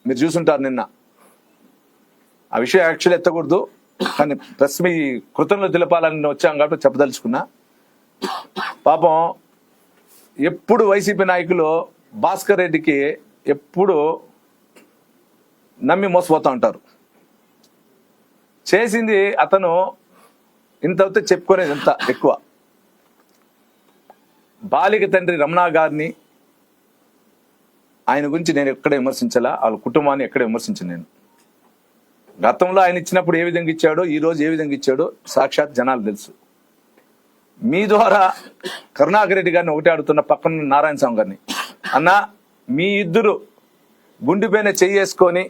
మీరు చూసుంటారు నిన్న. ఆ విషయం యాక్చువల్లీ ఎత్తకూడదు, కానీ ప్రెస్ మీ కృతజ్ఞతలు తెలపాలని వచ్చాం కాబట్టి చెప్పదలుచుకున్నా. పాపం ఎప్పుడు వైసీపీ నాయకులు భాస్కర్ రెడ్డికి ఎప్పుడు నమ్మి మోసపోతూ ఉంటారు. చేసింది అతను ఇంత అవుతే చెప్పుకునేది ఎంత ఎక్కువ. బాలిక తండ్రి రమణ గారిని, ఆయన గురించి నేను ఎక్కడ విమర్శించాలా, వాళ్ళ కుటుంబాన్ని ఎక్కడ విమర్శించాను. నేను గతంలో ఆయన ఇచ్చినప్పుడు ఏ విధంగా ఇచ్చాడో, ఈ రోజు ఏ విధంగా ఇచ్చాడో సాక్షాత్ జనాలు తెలుసు. మీ ద్వారా కరుణాకర్ రెడ్డి గారిని ఒకటే అడుగుతున్న, పక్కన నారాయణ స్వామి గారిని, అన్న మీ ఇద్దరు గుండెపైన చెయ్యేసుకొని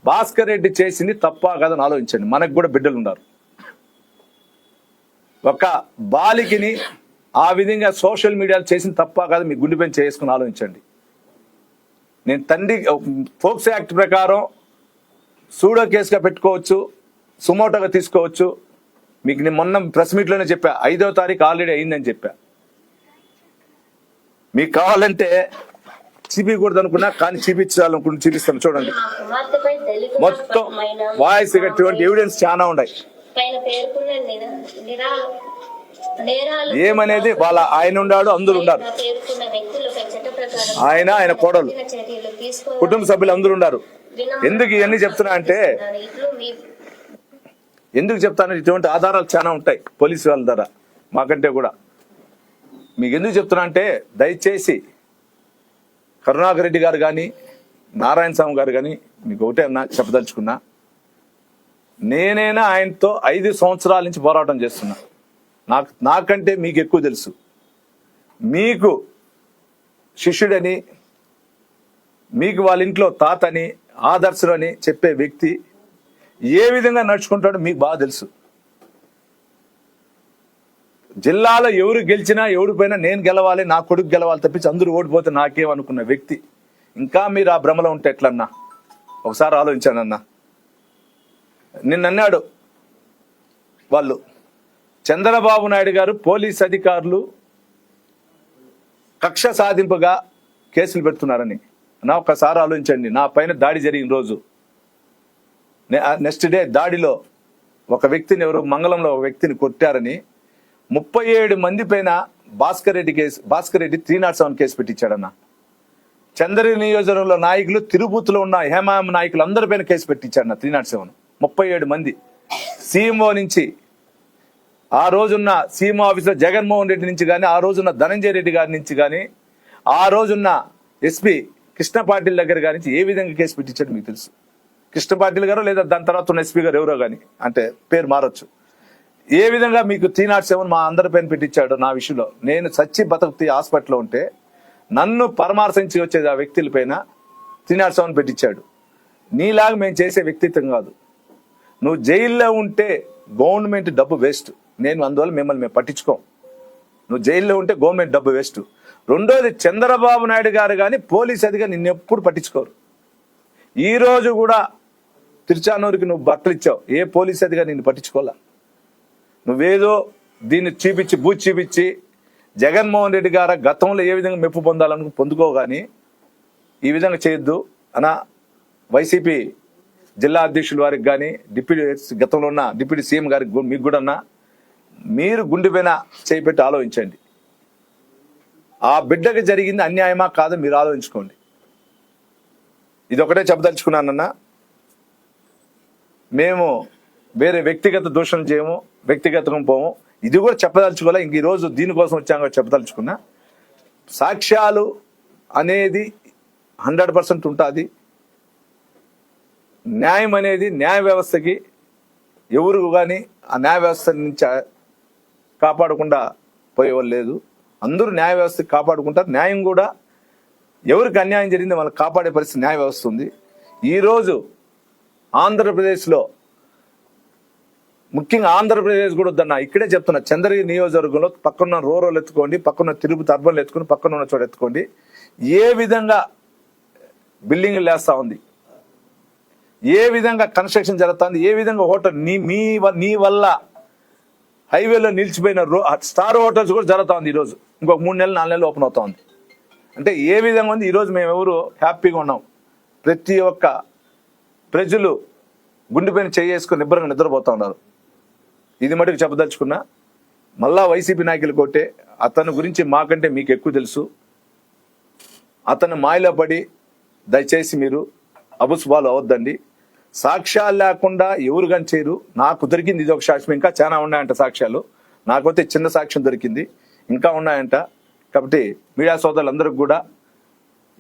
భాస్కర్ రెడ్డి చేసింది తప్ప కదని ఆలోచించండి. మనకు కూడా బిడ్డలు ఉన్నారు. ఒక బాలికని ఆ విధంగా సోషల్ మీడియాలో చేసింది తప్ప కాదు, మీ గుండెపైన చేసుకుని ఆలోచించండి. నేను తండ్రి ఫోక్స్ యాక్ట్ ప్రకారం సూడో కేసుగా పెట్టుకోవచ్చు, సుమోటోగా తీసుకోవచ్చు. మీకు నేను మొన్న ప్రెస్ మీట్లోనే చెప్పా, 5వ తారీఖు ఆల్రెడీ అయిందని చెప్పా. మీకు కావాలంటే చూపించకూడదు అనుకున్నా, కానీ చూపించాలనుకుంటే చూపిస్తాను. చూడండి, మొత్తం వాయిస్ ఇటువంటి ఎవిడెన్స్ చాలా ఉన్నాయి. ఏమనేది వాళ్ళ ఆయన ఉన్నాడు, అందరూ ఉన్నారు. ఆయన కోడలు, కుటుంబ సభ్యులు అందరూ ఉన్నారు. ఎందుకు ఇవన్నీ చెప్తున్నా అంటే, ఎందుకు చెప్తాను, ఇటువంటి ఆధారాలు చాలా ఉంటాయి పోలీసు వాళ్ళ ద్వారా మాకంటే కూడా. మీకు ఎందుకు చెప్తున్నా అంటే, దయచేసి కరుణాకర్ రెడ్డి గారు కానీ నారాయణ స్వామి గారు కానీ మీకు ఒకటే అన్నా చెప్పదలుచుకున్నా, నేనైనా ఆయనతో 5 సంవత్సరాల నుంచి పోరాటం చేస్తున్నా. నాకంటే మీకు ఎక్కువ తెలుసు. మీకు శిష్యుడని, మీకు వాళ్ళ ఇంట్లో తాతని, ఆదర్శుడు అని చెప్పే వ్యక్తి ఏ విధంగా నడుచుకుంటాడో మీకు బాగా తెలుసు. జిల్లాలో ఎవరు గెలిచినా ఎవరిపైనా నేను గెలవాలి, నా కొడుకు గెలవాలి తప్పించి అందరూ ఓడిపోతే నాకేమనుకున్న వ్యక్తి. ఇంకా మీరు ఆ భ్రమలో ఉంటే ఎట్లన్నా ఒకసారి ఆలోచించాను. అన్న నిన్నన్నాడు, వాళ్ళు చంద్రబాబు నాయుడు గారు పోలీస్ అధికారులు కక్ష సాధింపుగా కేసులు పెడుతున్నారని. నా ఒకసారి ఆలోచించండి. నా పైన దాడి జరిగిన రోజు, నెక్స్ట్ డే దాడిలో ఒక వ్యక్తిని, ఎవరు మంగళంలో ఒక వ్యక్తిని కొట్టారని 37 మంది పైన భాస్కర్ రెడ్డి 307 కేసు పెట్టించాడన్న. చంద్రగిరి నియోజకవర్గంలో నాయకులు, తిరుపతిలో ఉన్న హేమాం నాయకులు అందరిపైన కేసు పెట్టించాడన్న 307. 37 మంది. సీఎంఓ నుంచి, ఆ రోజున్న సీఎంఓ ఆఫీసర్ జగన్మోహన్ రెడ్డి నుంచి కానీ, ఆ రోజున్న ధనంజయ రెడ్డి గారి నుంచి కానీ, ఆ రోజున్న ఎస్పీ కృష్ణ పాటిల్ దగ్గర గారి నుంచి ఏ విధంగా కేసు పెట్టించాడు మీకు తెలుసు. కృష్ణ పాటిల్ గారు లేదా దాని తర్వాత ఉన్న ఎస్పీ గారు ఎవరో కానీ, అంటే పేరు మారొచ్చు. ఏ విధంగా మీకు 307 మా అందరిపైన పెట్టించాడు. నా విషయంలో నేను సచ్చి బతుకుతీ హాస్పిటల్లో ఉంటే నన్ను పరామర్శించి వచ్చేది ఆ వ్యక్తుల పైన 307 పెట్టించాడు. నీలాగా మేము చేసే వ్యక్తిత్వం కాదు. నువ్వు జైల్లో ఉంటే గవర్నమెంట్ డబ్బు వేస్ట్. నేను అందువల్ల మిమ్మల్ని మేము పట్టించుకోం. నువ్వు జైల్లో ఉంటే గవర్నమెంట్ డబ్బు వేస్ట్. రెండోది, చంద్రబాబు నాయుడు గారు కానీ పోలీస్ అధికారి నిన్నెప్పుడు పట్టించుకోరు. ఈ రోజు కూడా తిరుచానూరుకి నువ్వు బట్టలు ఇచ్చావు, ఏ పోలీస్ అధికారి నిన్ను పట్టించుకోవాలా. నువ్వేదో దీన్ని చూపించి జగన్మోహన్ రెడ్డి గారు గతంలో ఏ విధంగా మెప్పు పొందుకో కానీ ఈ విధంగా చేయొద్దు అన్న. వైసీపీ జిల్లా అధ్యక్షుల వారికి కానీ, గతంలో ఉన్న డిప్యూటీ సీఎం గారికి మీకు కూడా అన్నా, మీరు గుండెపైన చేపెట్టి ఆలోచించండి. ఆ బిడ్డకి జరిగింది అన్యాయమా కాదో మీరు ఆలోచించుకోండి. ఇది ఒకటే చెప్పదలుచుకున్నానన్నా. మేము వేరే వ్యక్తిగత దూషణ చేయము, వ్యక్తిగతంగా పోము. ఇది కూడా చెప్పదలుచుకోలే. ఇంక ఈరోజు దీనికోసం వచ్చాం కూడా చెప్పదలుచుకున్నా. సాక్ష్యాలు అనేది 100% ఉంటుంది. న్యాయం అనేది న్యాయ వ్యవస్థకి ఎవరు కానీ ఆ న్యాయ వ్యవస్థ నుంచి కాపాడకుండా పోయేవాళ్ళు లేదు. అందరూ న్యాయ వ్యవస్థకి కాపాడుకుంటారు. న్యాయం కూడా ఎవరికి అన్యాయం జరిగిందో వాళ్ళకి కాపాడే పరిస్థితి న్యాయ వ్యవస్థ ఉంది. ఈరోజు ఆంధ్రప్రదేశ్లో, ముఖ్యంగా ఆంధ్రప్రదేశ్ కూడా వద్దన్నా, ఇక్కడే చెప్తున్నా, చంద్రగిరి నియోజకవర్గంలో పక్కన రూరల్ ఎత్తుకోండి, పక్కన తిరుపతి అర్బన్లు ఎత్తుకోండి, పక్కన ఉన్న చోట ఎత్తుకోండి, ఏ విధంగా బిల్డింగ్లు లేస్తా ఉంది, ఏ విధంగా కన్స్ట్రక్షన్ జరుగుతుంది, ఏ విధంగా హోటల్ నీ వల్ల హైవేలో నిలిచిపోయిన స్టార్ హోటల్స్ కూడా జరుగుతూ ఉంది. ఈరోజు ఇంకొక 3 నెలలు 4 నెలలు ఓపెన్ అవుతా ఉంది. అంటే ఏ విధంగా ఉంది. ఈరోజు మేము ఎవరు హ్యాపీగా ఉన్నాం. ప్రతి ఒక్క ప్రజలు గుండెపైన చేసుకుని నిబ్బరంగా నిద్రపోతా ఉన్నారు. ఇది మటుకు చెప్పదలుచుకున్నా. మళ్ళా వైసీపీ నాయకులు కొట్టే అతని గురించి మాకంటే మీకు ఎక్కువ తెలుసు. అతను మాయలో పడి దయచేసి మీరు అబుస్బాలు అవద్దండి. సాక్ష్యాలు లేకుండా ఎవరు కానీ చేయరు. నాకు దొరికింది ఇది ఒక సాక్ష్యం, ఇంకా చాలా ఉన్నాయంట సాక్ష్యాలు. నాకైతే చిన్న సాక్ష్యం దొరికింది, ఇంకా ఉన్నాయంట. కాబట్టి మీడియా సోదరులందరికీ కూడా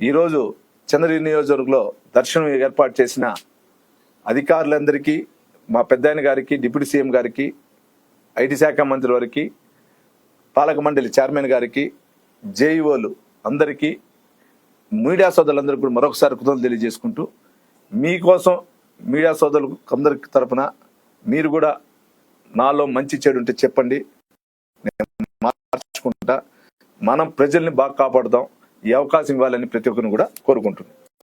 ఈరోజు చంద్రగిరి నియోజకవర్గంలో దర్శనం ఏర్పాటు చేసిన అధికారులందరికీ, మా పెద్దాయన గారికి, డిప్యూటీ సీఎం గారికి, ఐటీ శాఖ మంత్రి వారికి, పాలక మండలి చైర్మన్ గారికి, జేఈఓలు అందరికీ, మీడియా సోదరులందరికీ కూడా మరొకసారి కృతజ్ఞతలు తెలియజేసుకుంటూ, మీకోసం మీడియా సోదరులకు అందరి తరపున మీరు కూడా నాలో మంచి చెడు ఉంటే చెప్పండి, నేను మార్చుకుంటా. మనం ప్రజల్ని బాగా కాపాడుదాం. ఈ అవకాశం ఇవ్వాలని ప్రతి ఒక్కరిని కూడా కోరుకుంటున్నాను.